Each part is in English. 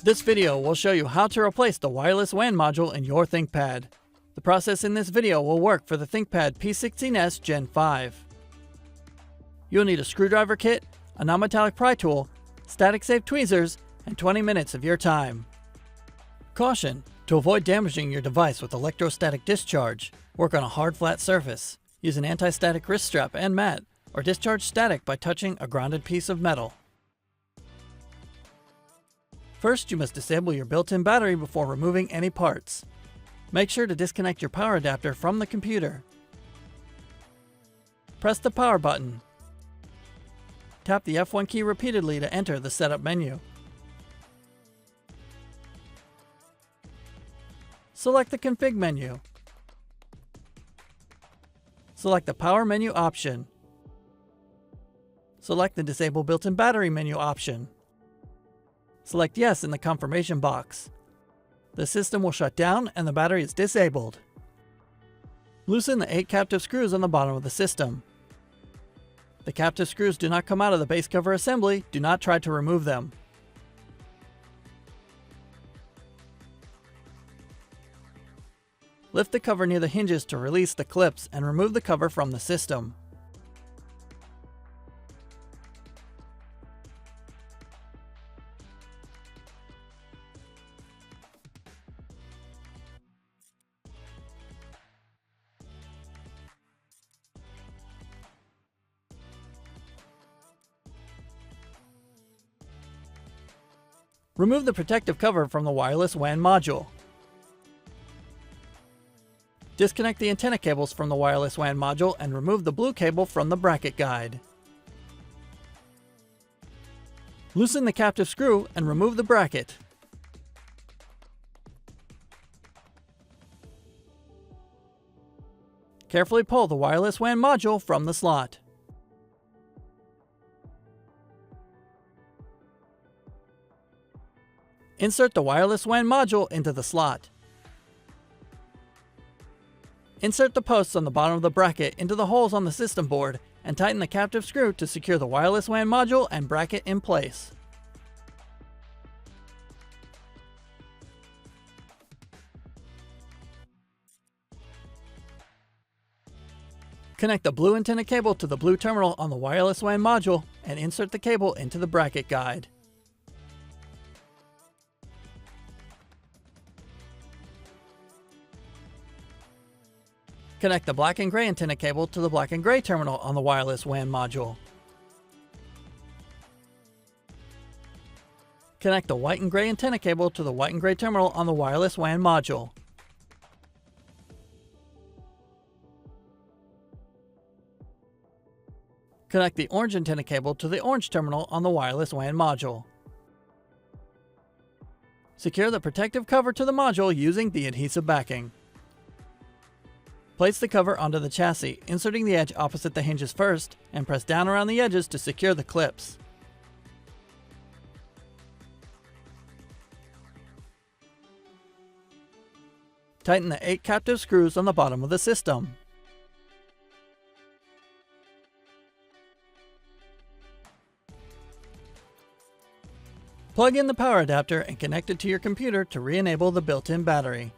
This video will show you how to replace the wireless WAN module in your ThinkPad. The process in this video will work for the ThinkPad P16s Gen 5. You'll need a screwdriver kit, a non-metallic pry tool, static safe tweezers, and 20 minutes of your time. Caution: to avoid damaging your device with electrostatic discharge, work on a hard flat surface. Use an anti-static wrist strap and mat, or discharge static by touching a grounded piece of metal. First, you must disable your built-in battery before removing any parts. Make sure to disconnect your power adapter from the computer. Press the power button. Tap the F1 key repeatedly to enter the setup menu. Select the config menu. Select the power menu option. Select the disable built-in battery menu option. Select yes in the confirmation box. The system will shut down and the battery is disabled. Loosen the 8 captive screws on the bottom of the system. The captive screws do not come out of the base cover assembly. Do not try to remove them. Lift the cover near the hinges to release the clips and remove the cover from the system. Remove the protective cover from the wireless WAN module. Disconnect the antenna cables from the wireless WAN module and remove the blue cable from the bracket guide. Loosen the captive screw and remove the bracket. Carefully pull the wireless WAN module from the slot. Insert the wireless WAN module into the slot. Insert the posts on the bottom of the bracket into the holes on the system board and tighten the captive screw to secure the wireless WAN module and bracket in place. Connect the blue antenna cable to the blue terminal on the wireless WAN module and insert the cable into the bracket guide. Connect the black and gray antenna cable to the black and gray terminal on the wireless WAN module. Connect the white and gray antenna cable to the white and gray terminal on the wireless WAN module. Connect the orange antenna cable to the orange terminal on the wireless WAN module. Secure the protective cover to the module using the adhesive backing. Place the cover onto the chassis, inserting the edge opposite the hinges first, and press down around the edges to secure the clips. Tighten the 8 captive screws on the bottom of the system. Plug in the power adapter and connect it to your computer to re-enable the built-in battery.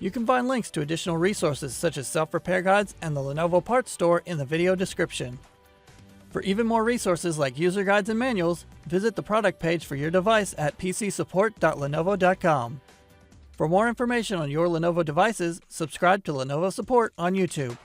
You can find links to additional resources such as self-repair guides and the Lenovo parts store in the video description. For even more resources like user guides and manuals, visit the product page for your device at pcsupport.lenovo.com. For more information on your Lenovo devices, subscribe to Lenovo Support on YouTube.